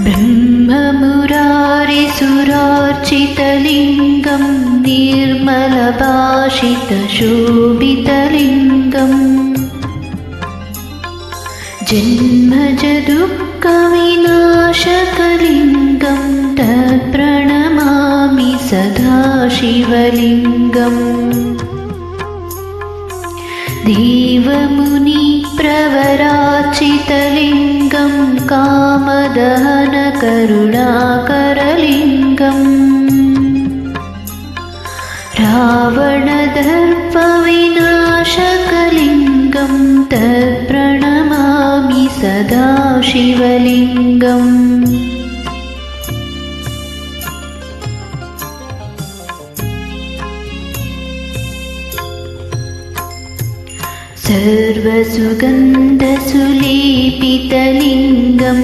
ब्रह्ममुरारिसुरार्चितलिङ्गं निर्मलभाषितशोभितलिङ्गम् जन्मजदुःखविनाशकलिङ्गं तत्प्रणमामि सदा शिवलिङ्गम् देवमुनिप्रवरार्चितलिङ्गं कामदहनकरुणाकरलिङ्गम् रावणदर्पविनाशकलिङ्गं तत्प्रणमामि सदा शिवलिङ्गम् सर्वसुगन्धसुलेपितलिङ्गं